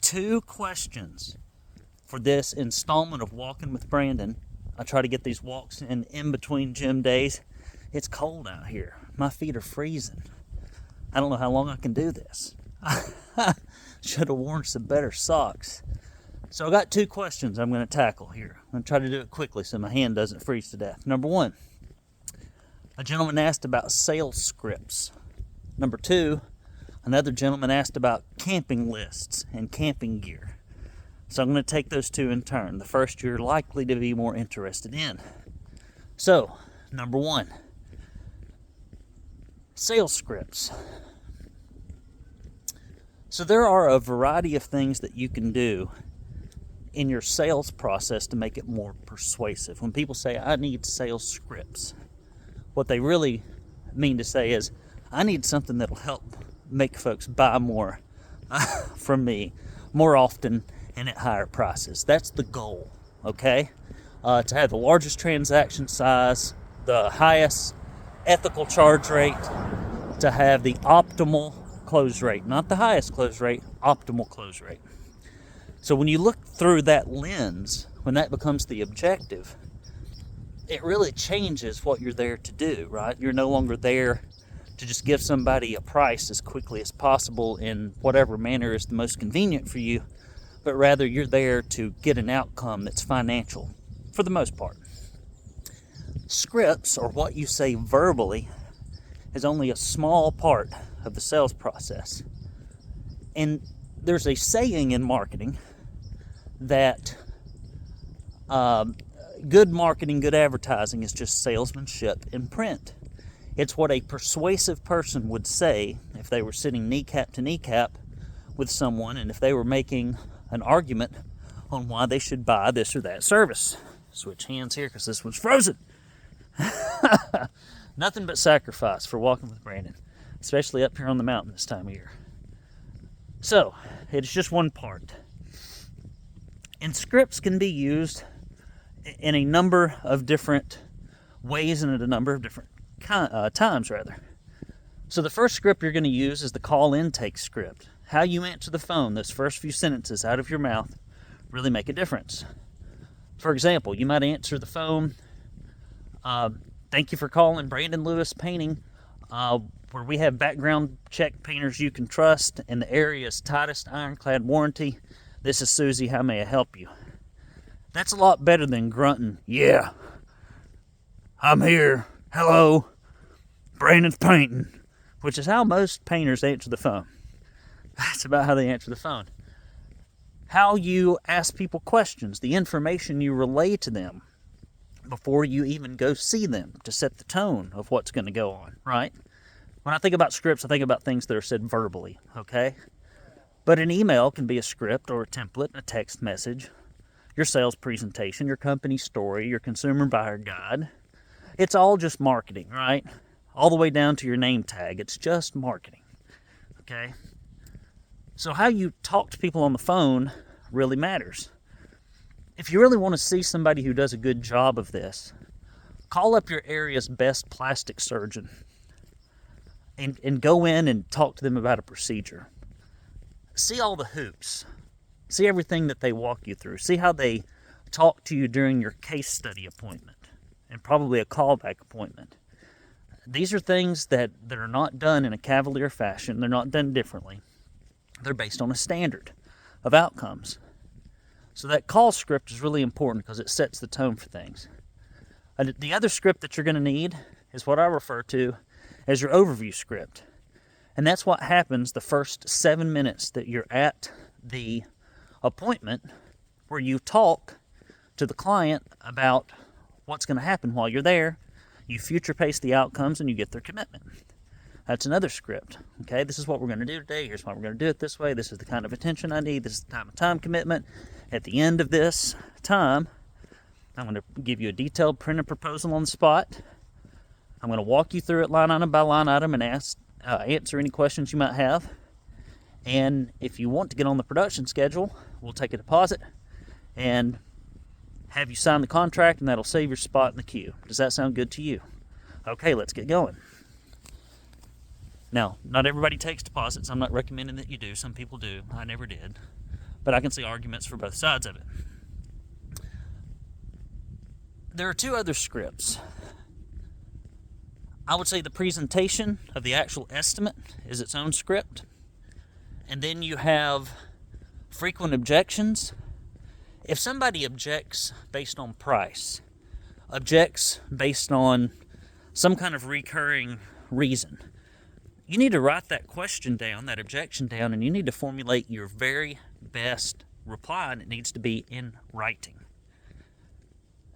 2 questions for this installment of Walkin with Brandon. I try to get these walks in between gym days. It's cold out here. My feet are freezing. I don't know how long I can do this. Should have worn some better socks. So I got 2 questions I'm going to tackle here. I'm going to try to do it quickly so my hand doesn't freeze to death. Number 1, a gentleman asked about sales scripts. Number 2, another gentleman asked about camping lists and camping gear. So I'm going to take those 2 in turn. The first you're likely to be more interested in. So, number 1, sales scripts. So there are a variety of things that you can do in your sales process to make it more persuasive. When people say, I need sales scripts, what they really mean to say is, I need something that'll help make folks buy more from me more often and at higher prices. That's the goal, okay? To have the largest transaction size, the highest ethical charge rate, to have the optimal close rate, not the highest close rate, optimal close rate. So when you look through that lens, when that becomes the objective, it really changes what you're there to do, right? You're no longer there to just give somebody a price as quickly as possible in whatever manner is the most convenient for you, but rather you're there to get an outcome that's financial, for the most part. Scripts, or what you say verbally, is only a small part of the sales process. And there's a saying in marketing that good marketing, good advertising is just salesmanship in print. It's what a persuasive person would say if they were sitting kneecap to kneecap with someone and if they were making an argument on why they should buy this or that service. Switch hands here because this one's frozen. Nothing but sacrifice for Walkin with Brandon, especially up here on the mountain this time of year. So, it's just one part. And scripts can be used in a number of different ways and at a number of different times, rather. So the first script you're going to use is the call intake script. How you answer the phone, those first few sentences out of your mouth, really make a difference. For example, you might answer the phone, thank you for calling Brandon Lewis Painting, where we have background check painters you can trust in the area's tightest ironclad warranty. This is Susie, how may I help you? That's a lot better than grunting, yeah, I'm here, hello, Brandon's painting, which is how most painters answer the phone. That's about how they answer the phone. How you ask people questions, the information you relay to them before you even go see them to set the tone of what's going to go on, right? When I think about scripts, I think about things that are said verbally, okay? But an email can be a script or a template, a text message, your sales presentation, your company story, your consumer buyer guide. It's all just marketing, right? All the way down to your name tag. It's just marketing, okay? So how you talk to people on the phone really matters. If you really want to see somebody who does a good job of this, call up your area's best plastic surgeon and go in and talk to them about a procedure. See all the hoops. See everything that they walk you through. See how they talk to you during your case study appointment and probably a callback appointment. These are things that are not done in a cavalier fashion. They're not done differently. They're based on a standard of outcomes. So that call script is really important because it sets the tone for things. And the other script that you're going to need is what I refer to as your overview script. And that's what happens the first 7 minutes that you're at the appointment, where you talk to the client about what's going to happen while you're there. You future pace the outcomes and you get their commitment. That's another script. Okay, this is what we're going to do today. Here's why we're going to do it this way. This is the kind of attention I need. This is the time commitment. At the end of this time, I'm going to give you a detailed printed proposal on the spot. I'm going to walk you through it line item by line item and answer any questions you might have. And if you want to get on the production schedule, we'll take a deposit and have you sign the contract, and that'll save your spot in the queue. Does that sound good to you? Okay, let's get going. Now, not everybody takes deposits. I'm not recommending that you do. Some people do. I never did. but I can see arguments for both sides of it. There are two other scripts. I would say the presentation of the actual estimate is its own script. And then you have frequent objections. If somebody objects based on price, objects based on some kind of recurring reason, you need to write that question down, that objection down, and you need to formulate your very best reply, and it needs to be in writing.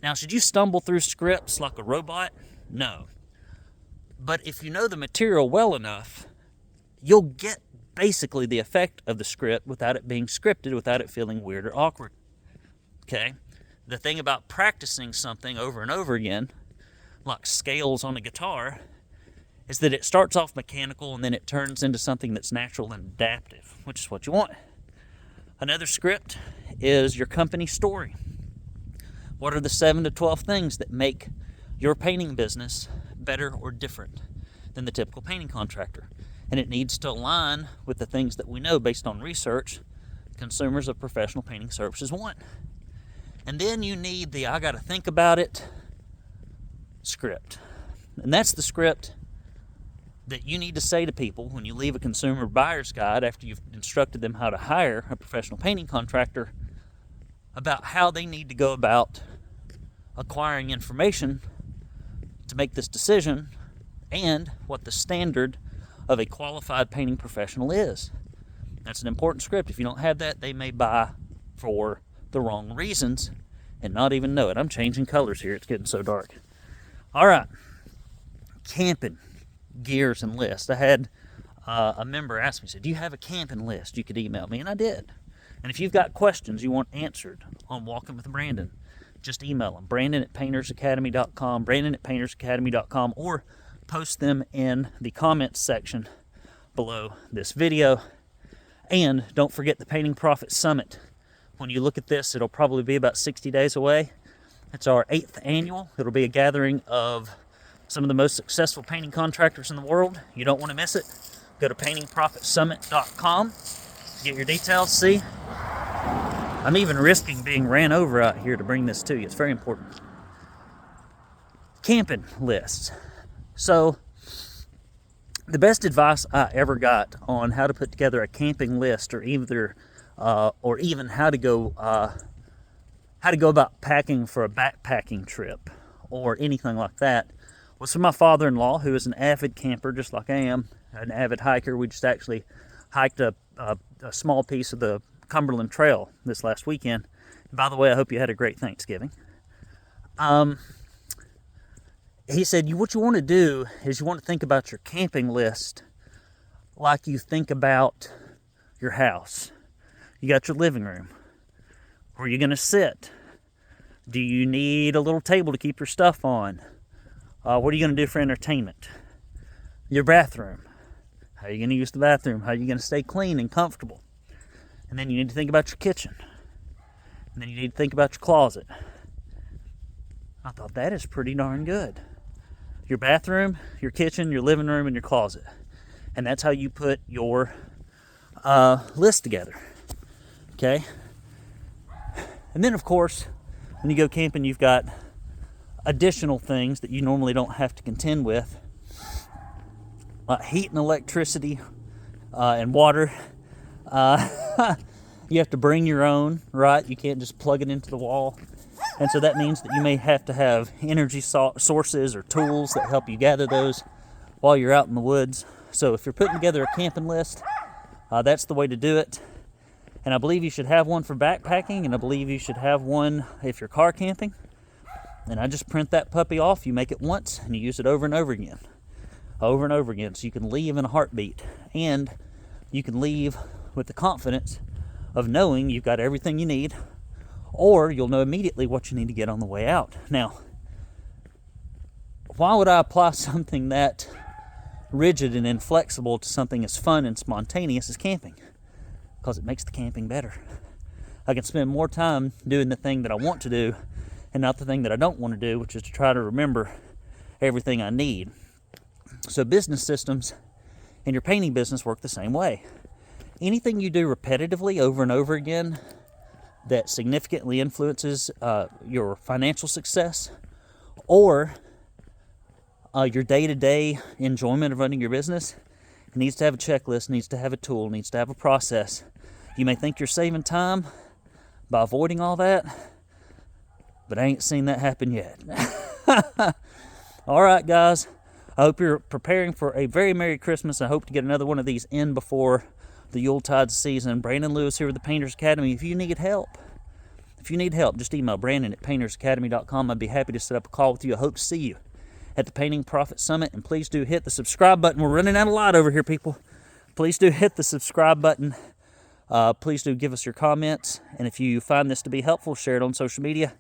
Now, should you stumble through scripts like a robot? No. But if you know the material well enough, you'll get basically the effect of the script without it being scripted, without it feeling weird or awkward. Okay? The thing about practicing something over and over again, like scales on a guitar, is that it starts off mechanical and then it turns into something that's natural and adaptive, which is what you want. Another script is your company story. What are the 7 to 12 things that make your painting business better or different than the typical painting contractor? And it needs to align with the things that we know based on research consumers of professional painting services want. And then you need the I gotta think about it script. And that's the script that you need to say to people when you leave a consumer buyer's guide after you've instructed them how to hire a professional painting contractor about how they need to go about acquiring information to make this decision and what the standard of a qualified painting professional is. That's an important script. If you don't have that, they may buy for the wrong reasons and not even know it. I'm changing colors here. It's getting so dark. All right. Camping gears and lists. I had a member ask me, said, do you have a camping list you could email me? And I did. And if you've got questions you want answered on Walkin With Brandon, just email them. Brandon@paintersacademy.com, Brandon@paintersacademy.com, or post them in the comments section below this video. And don't forget the Painting Profit Summit. When you look at this, it'll probably be about 60 days away. It's our 8th annual. It'll be a gathering of some of the most successful painting contractors in the world. You don't want to miss it. Go to paintingprofitsummit.com to get your details. See, I'm even risking being ran over out here to bring this to you. It's very important. Camping lists. So, the best advice I ever got on how to put together a camping list, or even how to go about packing for a backpacking trip, or anything like that, was from my father-in-law, who is an avid camper, just like I am, an avid hiker. We just actually hiked a small piece of the Cumberland Trail this last weekend. And by the way, I hope you had a great Thanksgiving. He said, what you want to do is you want to think about your camping list like you think about your house. You got your living room. Where are you going to sit? Do you need a little table to keep your stuff on? What are you going to do for entertainment? Your bathroom. How are you going to use the bathroom? How are you going to stay clean and comfortable? And then you need to think about your kitchen. And then you need to think about your closet. I thought that is pretty darn good. Your bathroom, your kitchen, your living room, and your closet. And that's how you put your list together. Okay? And then, of course, when you go camping, you've got additional things that you normally don't have to contend with. Heat and electricity and water. You have to bring your own, right? You can't just plug it into the wall. And so that means that you may have to have energy sources or tools that help you gather those while you're out in the woods. So if you're putting together a camping list, that's the way to do it. And I believe you should have one for backpacking, and I believe you should have one if you're car camping. And I just print that puppy off. You make it once, and you use it over and over again. Over and over again. So you can leave in a heartbeat. And you can leave with the confidence of knowing you've got everything you need, or you'll know immediately what you need to get on the way out. Now, why would I apply something that rigid and inflexible to something as fun and spontaneous as camping? Because it makes the camping better. I can spend more time doing the thing that I want to do and not the thing that I don't want to do, which is to try to remember everything I need. So business systems in your painting business work the same way. anything you do repetitively over and over again that significantly influences your financial success or your day-to-day enjoyment of running your business, it needs to have a checklist, needs to have a tool, needs to have a process. You may think you're saving time by avoiding all that, but I ain't seen that happen yet. All right, guys. I hope you're preparing for a very Merry Christmas. I hope to get another one of these in before the Yuletide season. Brandon Lewis here with the Painters Academy. If you need help, just email Brandon at paintersacademy.com. I'd be happy to set up a call with you. I hope to see you at the Painting Profit Summit. And please do hit the subscribe button. We're running out of light over here, people. Please do hit the subscribe button. Please do give us your comments. And if you find this to be helpful, share it on social media.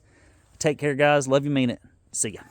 Take care, guys. Love you, mean it. See ya.